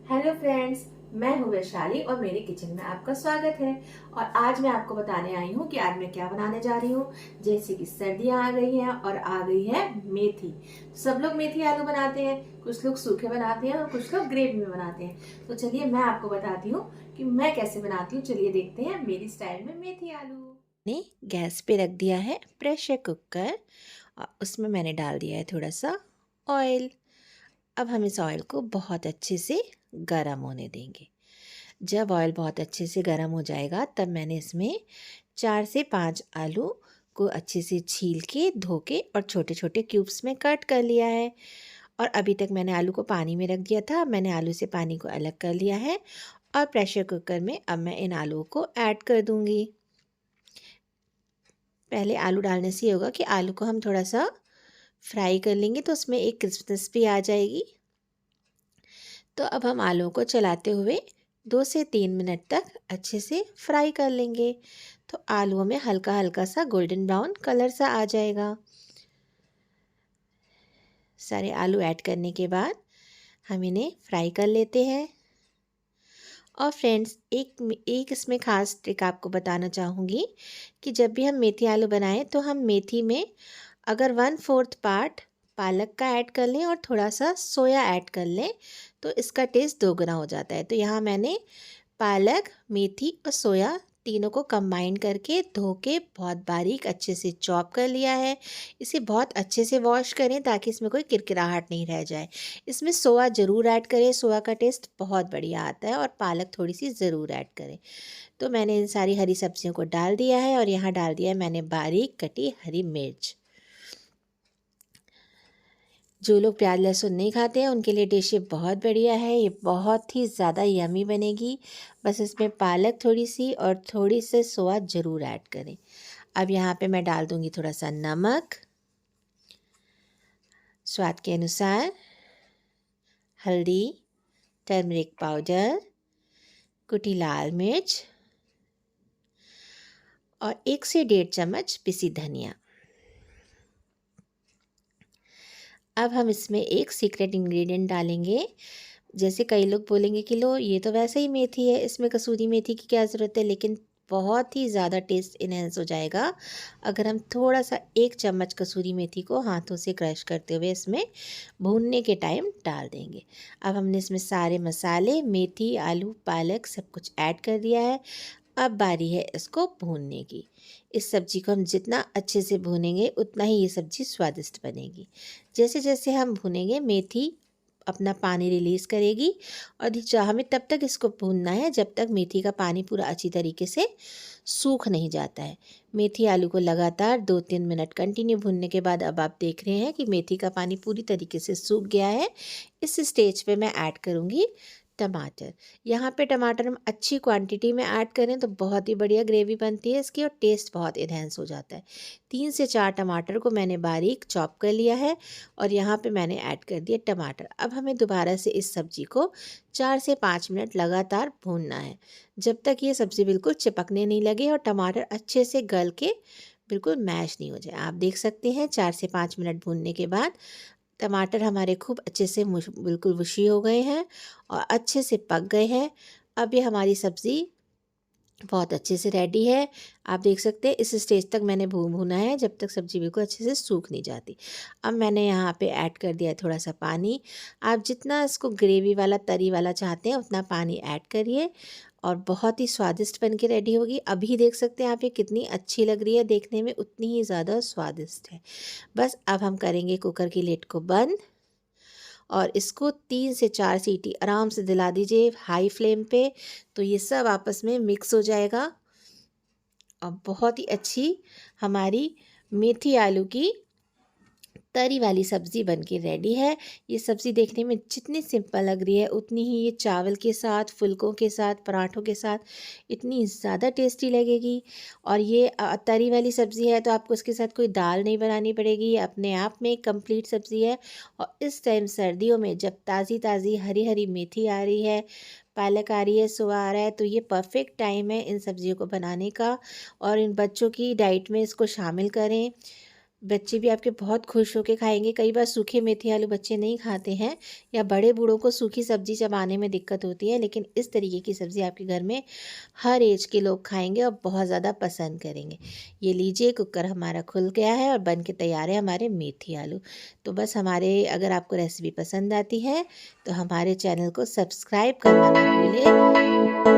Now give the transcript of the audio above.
Hello friends, मैं हूँ वैशाली और मेरे किचन में आपका स्वागत है। और आज मैं आपको बताने आई हूँ कि आज मैं क्या बनाने जा रही हूँ। जैसे कि सर्दियाँ आ गई हैं और आ गई है मेथी। सब लोग मेथी आलू बनाते हैं, कुछ लोग सूखे बनाते हैं और कुछ लोग ग्रेवी में बनाते हैं। तो चलिए मैं आपको बताती हूँ कि मैं कैसे बनाती हूँ। चलिए देखते हैं मेरी स्टाइल में मेथी आलू। ने गैस पे रख दिया है प्रेशर कुकर और उसमें मैंने डाल दिया है थोड़ा सा ऑयल। अब हम इस ऑयल को बहुत अच्छे से गरम होने देंगे। जब ऑयल बहुत अच्छे से गरम हो जाएगा तब मैंने इसमें 4 से 5 आलू को अच्छे से छील के धो के और छोटे छोटे क्यूब्स में कट कर लिया है। और अभी तक मैंने आलू को पानी में रख दिया था। मैंने आलू से पानी को अलग कर लिया है और प्रेशर कुकर में अब मैं इन आलूओं को ऐड कर दूंगी। पहले आलू डालने से ये होगा कि आलू को हम थोड़ा सा फ्राई कर लेंगे तो उसमें एक क्रिस्पनेस भी आ जाएगी। तो अब हम आलूओं को चलाते हुए 2 से 3 मिनट तक अच्छे से फ्राई कर लेंगे। तो आलूओं में हल्का हल्का सा गोल्डन ब्राउन कलर सा आ जाएगा। सारे आलू ऐड करने के बाद हम इन्हें फ्राई कर लेते हैं। और फ्रेंड्स, एक इसमें ख़ास ट्रिक आपको बताना चाहूँगी कि जब भी हम मेथी आलू बनाएं तो हम मेथी में अगर 1/4 पार्ट पालक का ऐड कर लें और थोड़ा सा सोया ऐड कर लें तो इसका टेस्ट दोगुना हो जाता है। तो यहाँ मैंने पालक, मेथी और सोया तीनों को कंबाइन करके धो के बहुत बारीक अच्छे से चॉप कर लिया है। इसे बहुत अच्छे से वॉश करें ताकि इसमें कोई किरकिराहट नहीं रह जाए। इसमें सोया ज़रूर ऐड करें, सोया का टेस्ट बहुत बढ़िया आता है। और पालक थोड़ी सी ज़रूर ऐड करें। तो मैंने इन सारी हरी सब्जियों को डाल दिया है और यहाँ डाल दिया है मैंने बारीक कटी हरी मिर्च। जो लोग प्याज लहसुन नहीं खाते हैं उनके लिए डिश ये बहुत बढ़िया है। ये बहुत ही ज़्यादा यमी बनेगी। बस इसमें पालक थोड़ी सी और थोड़ी सी सोया ज़रूर ऐड करें। अब यहाँ पे मैं डाल दूँगी थोड़ा सा नमक, स्वाद के अनुसार, हल्दी, टर्मरिक पाउडर, कुटी लाल मिर्च और 1 से 1.5 चम्मच पिसी धनिया। अब हम इसमें एक सीक्रेट इंग्रेडिएंट डालेंगे। जैसे कई लोग बोलेंगे कि लो ये तो वैसे ही मेथी है, इसमें कसूरी मेथी की क्या ज़रूरत है, लेकिन बहुत ही ज़्यादा टेस्ट इन्हेंस हो जाएगा अगर हम थोड़ा सा 1 चम्मच कसूरी मेथी को हाथों से क्रश करते हुए इसमें भूनने के टाइम डाल देंगे। अब हमने इसमें सारे मसाले, मेथी, आलू, पालक सब कुछ ऐड कर दिया है। अब बारी है इसको भूनने की। इस सब्ज़ी को हम जितना अच्छे से भूनेंगे उतना ही ये सब्ज़ी स्वादिष्ट बनेगी। जैसे जैसे हम भूनेंगे मेथी अपना पानी रिलीज़ करेगी और हमें तब तक इसको भूनना है जब तक मेथी का पानी पूरा अच्छी तरीके से सूख नहीं जाता है। मेथी आलू को लगातार 2-3 मिनट कंटिन्यू भूनने के बाद अब आप देख रहे हैं कि मेथी का पानी पूरी तरीके से सूख गया है। इस स्टेज पे मैं ऐड करूँगी टमाटर। यहाँ पे टमाटर हम अच्छी क्वांटिटी में ऐड करें तो बहुत ही बढ़िया ग्रेवी बनती है इसकी और टेस्ट बहुत इन्हेंस हो जाता है। 3 से 4 टमाटर को मैंने बारीक चॉप कर लिया है और यहाँ पे मैंने ऐड कर दिया टमाटर। अब हमें दोबारा से इस सब्ज़ी को 4 से 5 मिनट लगातार भूनना है जब तक ये सब्ज़ी बिल्कुल चिपकने नहीं लगे और टमाटर अच्छे से गल के बिल्कुल मैश नहीं हो जाए। आप देख सकते हैं 4 से 5 मिनट भूनने के बाद टमाटर हमारे खूब अच्छे से बिल्कुल मुशी हो गए हैं और अच्छे से पक गए हैं। अब ये हमारी सब्ज़ी बहुत अच्छे से रेडी है। आप देख सकते हैं इस स्टेज तक मैंने भूना है जब तक सब्ज़ी बिल्कुल अच्छे से सूख नहीं जाती। अब मैंने यहाँ पे ऐड कर दिया है थोड़ा सा पानी। आप जितना इसको ग्रेवी वाला तरी वाला चाहते हैं उतना पानी ऐड करिए और बहुत ही स्वादिष्ट बन के रेडी होगी। अभी देख सकते हैं आप ये कितनी अच्छी लग रही है, देखने में उतनी ही ज़्यादा स्वादिष्ट है। बस अब हम करेंगे कुकर की लिड को बंद और इसको 3 से 4 सीटी आराम से दिला दीजिए हाई फ्लेम पे। तो ये सब आपस में मिक्स हो जाएगा और बहुत ही अच्छी हमारी मेथी आलू की तरी वाली सब्ज़ी बनके रेडी है। ये सब्ज़ी देखने में जितनी सिंपल लग रही है उतनी ही ये चावल के साथ, फुल्कों के साथ, पराठों के साथ इतनी ज़्यादा टेस्टी लगेगी। और ये तरी वाली सब्ज़ी है तो आपको इसके साथ कोई दाल नहीं बनानी पड़ेगी। ये अपने आप में एक कंप्लीट सब्ज़ी है। और इस टाइम सर्दियों में जब ताज़ी ताज़ी हरी हरी मेथी आ रही है, पालक आ रही है, सोया आ रहा है, तो ये परफेक्ट टाइम है इन सब्ज़ियों को बनाने का। और इन बच्चों की डाइट में इसको शामिल करें। बच्चे भी आपके बहुत खुश होके खाएंगे। कई बार सूखे मेथी आलू बच्चे नहीं खाते हैं या बड़े बूढ़ों को सूखी सब्जी चबाने में दिक्कत होती है, लेकिन इस तरीके की सब्ज़ी आपके घर में हर एज के लोग खाएंगे और बहुत ज़्यादा पसंद करेंगे। ये लीजिए, कुकर हमारा खुल गया है और बन के तैयार है हमारे मेथी आलू। तो बस हमारे अगर आपको रेसिपी पसंद आती है तो हमारे चैनल को सब्सक्राइब करना ना भूलें